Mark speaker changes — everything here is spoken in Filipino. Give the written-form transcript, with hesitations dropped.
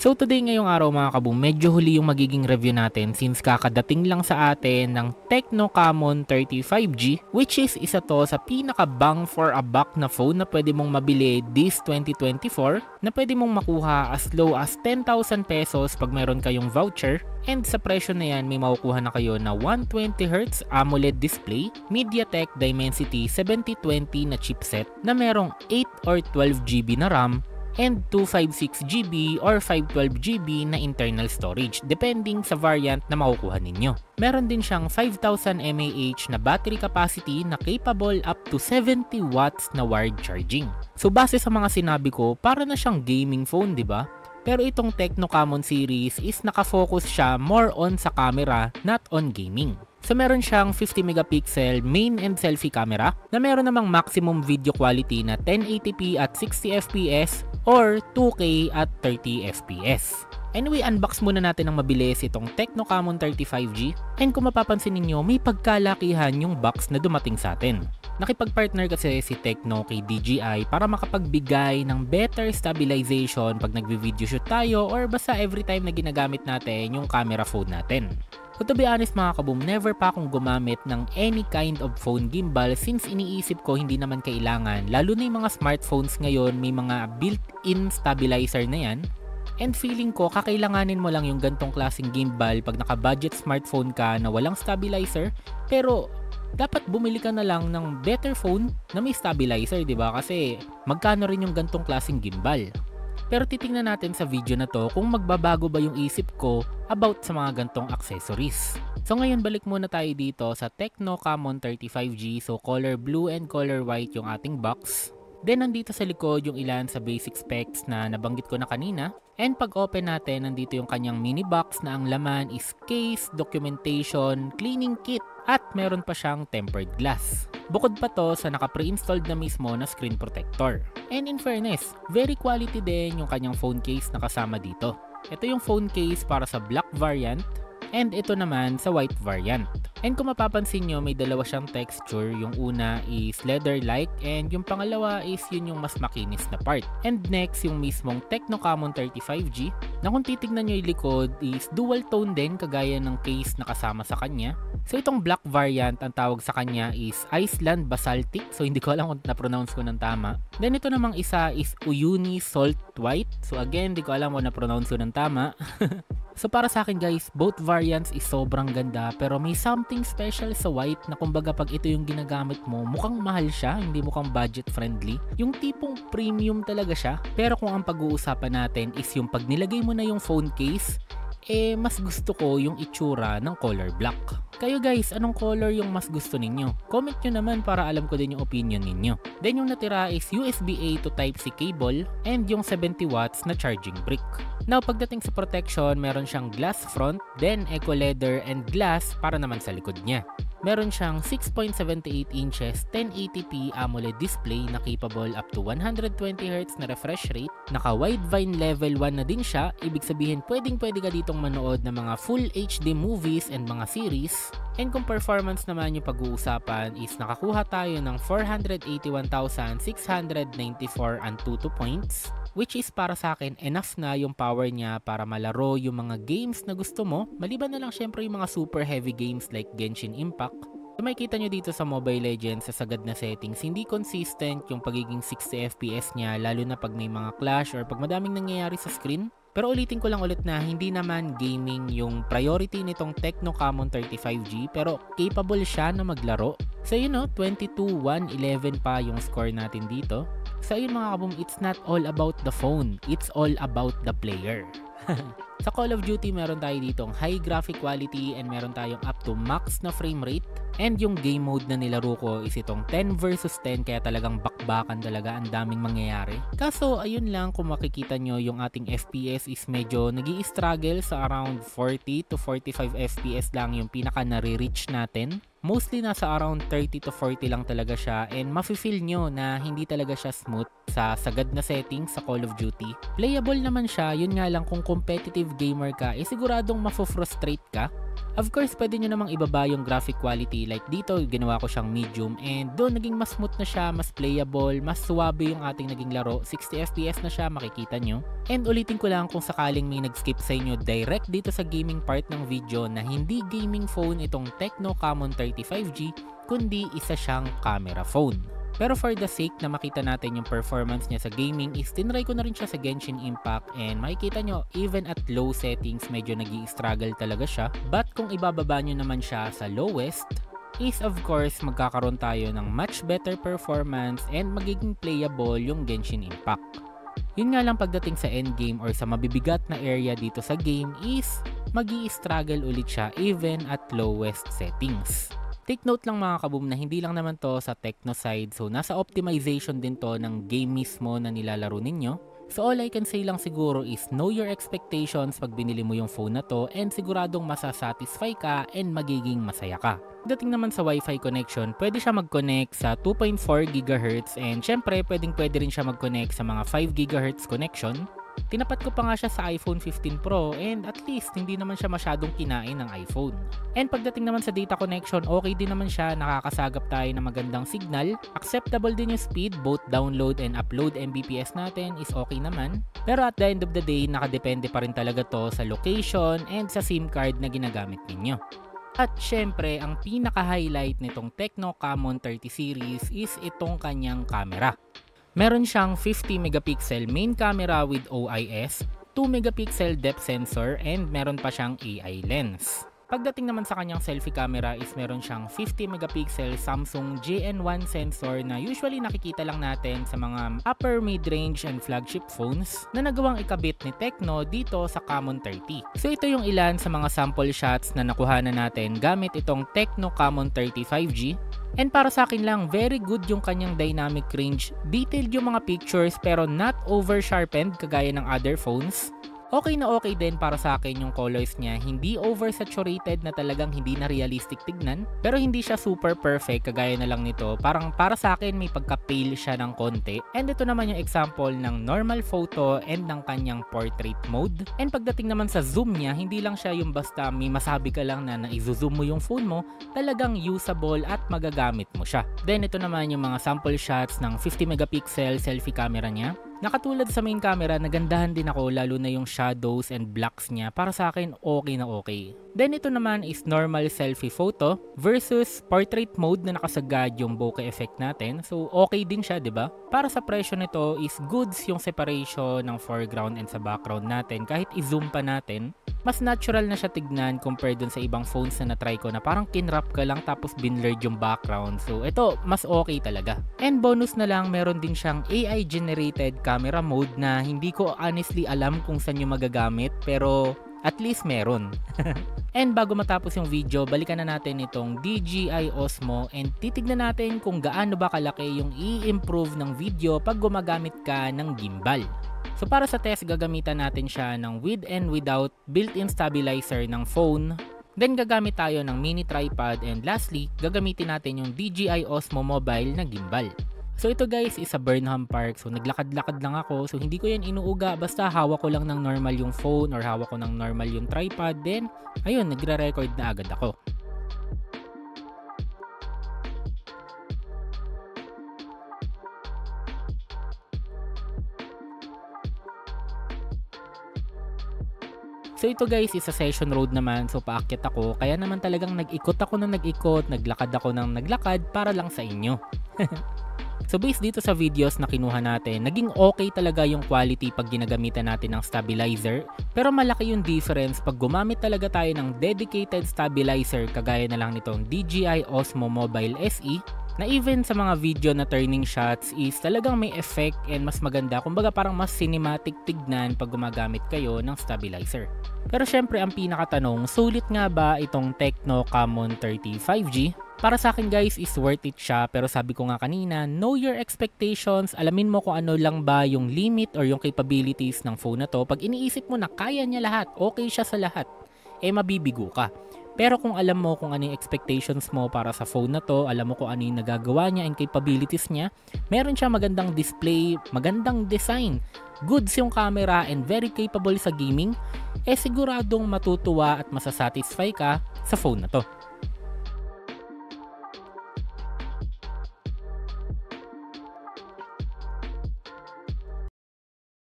Speaker 1: So today ngayong araw mga kaboom, medyo huli yung magiging review natin since kakadating lang sa atin ng Tecno Camon 35G, which is isa to sa pinaka bang for a buck na phone na pwede mong mabili this 2024, na pwede mong makuha as low as 10,000 pesos pag mayroon kayong voucher, and sa presyo na yan may makukuha na kayo na 120Hz AMOLED display, MediaTek Dimensity 7020 na chipset na merong 8 or 12GB na RAM and 256GB or 512GB na internal storage depending sa variant na makukuha ninyo. Meron din siyang 5,000 mAh na battery capacity na capable up to 70 watts na wired charging. So base sa mga sinabi ko, para na siyang gaming phone, 'di ba? Pero itong Tecno Camon series is nakafocus siya more on sa camera, not on gaming. So meron siyang 50 megapixel main and selfie camera na meron namang maximum video quality na 1080p at 60fps or 2K at 30fps. Anyway, unbox muna natin ng mabilis itong Tecno Camon 35G, and kung mapapansin ninyo, may pagkalakihan yung box na dumating sa atin. Nakipag-partner kasi si Tecno kay DJI para makapagbigay ng better stabilization pag nagvi-video shoot tayo or basta every time na ginagamit natin yung camera phone natin. So to be honest mga kaboom, never pa akong gumamit ng any kind of phone gimbal since iniisip ko hindi naman kailangan, lalo na yung mga smartphones ngayon may mga built-in stabilizer na yan. And feeling ko kakailanganin mo lang yung gantong klaseng gimbal pag naka-budget smartphone ka na walang stabilizer, pero dapat bumili ka na lang ng better phone na may stabilizer, 'di ba? Kasi magkano rin yung gantong klaseng gimbal. Pero titingnan natin sa video na to kung magbabago ba yung isip ko about sa mga gantong accessories. So ngayon balik muna tayo dito sa Tecno Camon 35G. So color blue and color white yung ating box. Then nandito sa likod yung ilan sa basic specs na nabanggit ko na kanina. And pag open natin, nandito yung kanyang mini box na ang laman is case, documentation, cleaning kit, at meron pa siyang tempered glass. Bukod pa to sa naka-pre-installed na mismo na screen protector. And in fairness, very quality din yung kanyang phone case na kasama dito. Ito yung phone case para sa black variant, and ito naman sa white variant. And kung mapapansin nyo, may dalawa siyang texture. Yung una is leather-like and yung pangalawa is yun yung mas makinis na part. And next, yung mismong Tecno Camon 35G na kung titignan nyo yung likod is dual tone din kagaya ng case na kasama sa kanya. So itong black variant, ang tawag sa kanya is Iceland Basaltic. So hindi ko alam kung na-pronounce ko ng tama. Then ito namang isa is Uyuni Salt White. So again, hindi ko alam kung na-pronounce ko ng tama. So para sa akin guys, both variants is sobrang ganda, pero may something special sa white na kumbaga pag ito yung ginagamit mo, mukhang mahal siya, hindi mukhang budget friendly. Yung tipong premium talaga siya. Pero kung ang pag-uusapan natin is yung pag nilagay mo na yung phone case, mas gusto ko yung itsura ng color black. Kayo guys, anong color yung mas gusto ninyo? Comment nyo naman para alam ko din yung opinion ninyo. Then yung natira is USB-A to Type-C cable and yung 70 watts na charging brick. Now pagdating sa protection, meron siyang glass front, then eco leather and glass para naman sa likod niya. Meron siyang 6.78 inches 1080p AMOLED display na capable up to 120Hz na refresh rate. Naka widevine level 1 na din siya, ibig sabihin pwedeng ka ditong manood ng mga full HD movies and mga series. And kung performance naman yung pag-uusapan is nakakuha tayo ng 481,694 Antutu points, which is para sa akin enough na yung power niya para malaro yung mga games na gusto mo, maliban na lang syempre yung mga super heavy games like Genshin Impact. So makikita nyo dito sa Mobile Legends sa sagad na settings, hindi consistent yung pagiging 60fps niya, lalo na pag may mga clash or pag madaming nangyayari sa screen. Pero ulitin ko lang ulit na hindi naman gaming yung priority nitong Tecno Camon 35G, pero capable siya na maglaro. So yun 22-1-11 pa yung score natin dito. So yun mga kaboom, it's not all about the phone, it's all about the player. Sa Call of Duty meron tayo ditong high graphic quality and meron tayong up to max na frame rate. And yung game mode na nilaro ko is itong 10 versus 10, kaya talagang bakbakan talaga, ang daming mangyayari. Kaso ayun lang, kung makikita nyo yung ating FPS is medyo nag-i-struggle sa around 40 to 45 FPS lang yung pinaka nare-reach natin. Mostly nasa around 30 to 40 lang talaga siya, and mafe-feel nyo na hindi talaga siya smooth sa sagad na settings sa Call of Duty. Playable naman siya, yun nga lang kung competitive gamer ka, siguradong mafo-frustrate ka. Of course, pwede nyo namang ibaba yung graphic quality, like dito ginawa ko siyang medium and doon naging mas smooth na siya, mas playable, mas suwabe yung ating naging laro. 60fps na siya, makikita nyo. And ulitin ko lang kung sakaling may nag-skip sa inyo direct dito sa gaming part ng video na hindi gaming phone itong Tecno Camon 35G, kundi isa siyang camera phone. Pero for the sake na makita natin yung performance niya sa gaming is tinry ko na rin siya sa Genshin Impact and makikita nyo even at low settings medyo nag-i-struggle talaga siya. But kung ibababa nyo naman siya sa lowest is of course magkakaroon tayo ng much better performance and magiging playable yung Genshin Impact. Yun nga lang pagdating sa endgame or sa mabibigat na area dito sa game is magi-struggle ulit siya even at lowest settings. Take note lang mga kaboom na hindi lang naman to sa Tecno side, so nasa optimization din to ng game mismo na nilalaro ninyo. So all I can say lang siguro is know your expectations pag binili mo yung phone na to and siguradong masasatisfy ka and magiging masaya ka. Dating naman sa Wi-Fi connection, pwede siya mag-connect sa 2.4 GHz and syempre pwede rin siya mag-connect sa mga 5 GHz connection. Tinapat ko pa nga siya sa iPhone 15 Pro and at least hindi naman siya masyadong kinain ng iPhone. And pagdating naman sa data connection, okay din naman siya, nakakasagap tayo ng magandang signal. Acceptable din yung speed, both download and upload Mbps natin is okay naman. Pero at the end of the day, nakadepende pa rin talaga to sa location and sa SIM card na ginagamit ninyo. At syempre, ang pinaka-highlight nitong Tecno Camon 30 series is itong kanyang camera. Meron siyang 50 megapixel main camera with OIS, 2 megapixel depth sensor, and meron pa siyang AI lens. Pagdating naman sa kanyang selfie camera is meron siyang 50 megapixel Samsung JN1 sensor na usually nakikita lang natin sa mga upper mid-range and flagship phones na nagawang ikabit ni Tecno dito sa Camon 30. So ito yung ilan sa mga sample shots na nakuhanan natin gamit itong Tecno Camon 35G. And para sa akin lang, very good yung kanyang dynamic range. Detailed yung mga pictures pero not over sharpened kagaya ng other phones. Okay na okay din para sa akin yung colors niya, hindi oversaturated na talagang hindi na realistic tignan, pero hindi siya super perfect kagaya na lang nito, parang para sa akin may pagka-pale siya ng konti. And ito naman yung example ng normal photo and ng kanyang portrait mode. And pagdating naman sa zoom niya, hindi lang siya yung basta may masabi ka lang na i-zoom mo yung phone mo, talagang usable at magagamit mo siya. Then ito naman yung mga sample shots ng 50 megapixel selfie camera niya. Nakatulad sa main camera, nagandahan din ako lalo na yung shadows and blacks niya, para sa akin okay na okay. Then ito naman is normal selfie photo versus portrait mode na nakasagad yung bokeh effect natin. So okay din siya, 'di ba? Para sa presyo nito is goods yung separation ng foreground and sa background natin. Kahit i-zoom pa natin, mas natural na siya tignan compared dun sa ibang phones na na-try ko na parang kinrap ka lang tapos binblurred yung background. So ito, mas okay talaga. And bonus na lang, meron din siyang AI generated camera mode na hindi ko honestly alam kung saan yung magagamit, pero at least meron. And bago matapos yung video, balikan na natin itong DJI Osmo and titignan natin kung gaano ba kalaki yung i-improve ng video pag gumagamit ka ng gimbal. So para sa test, gagamitan natin siya ng with and without built-in stabilizer ng phone. Then gagamit tayo ng mini tripod and lastly, gagamitin natin yung DJI Osmo Mobile na gimbal. So ito guys is sa Burnham Park, so naglakad-lakad lang ako, so hindi ko yan inuuga, basta hawak ko lang ng normal yung phone or hawak ko ng normal yung tripod, then ayun, nagre-record na agad ako. So ito guys is a session road naman, so paakyat ako, kaya naman talagang nag-ikot ako ng nag-ikot, naglakad ako ng naglakad para lang sa inyo. So based dito sa videos na kinuha natin, naging okay talaga yung quality pag ginagamitan natin ng stabilizer. Pero malaki yung difference pag gumamit talaga tayo ng dedicated stabilizer kagaya na lang nitong DJI Osmo Mobile SE. Na even sa mga video na turning shots is talagang may effect and mas maganda. Kumbaga parang mas cinematic tignan pag gumagamit kayo ng stabilizer. Pero syempre ang pinakatanong, sulit nga ba itong Tecno Camon 30 5G? Para sa akin guys is worth it siya, pero sabi ko nga kanina, know your expectations, alamin mo kung ano lang ba yung limit or yung capabilities ng phone na to. Pag iniisip mo na kaya niya lahat, okay siya sa lahat, eh mabibigo ka. Pero kung alam mo kung ano yung expectations mo para sa phone na to, alam mo kung ano yung nagagawa niya and capabilities niya, meron siya magandang display, magandang design, goods yung camera and very capable sa gaming, siguradong matutuwa at masasatisfy ka sa phone na to.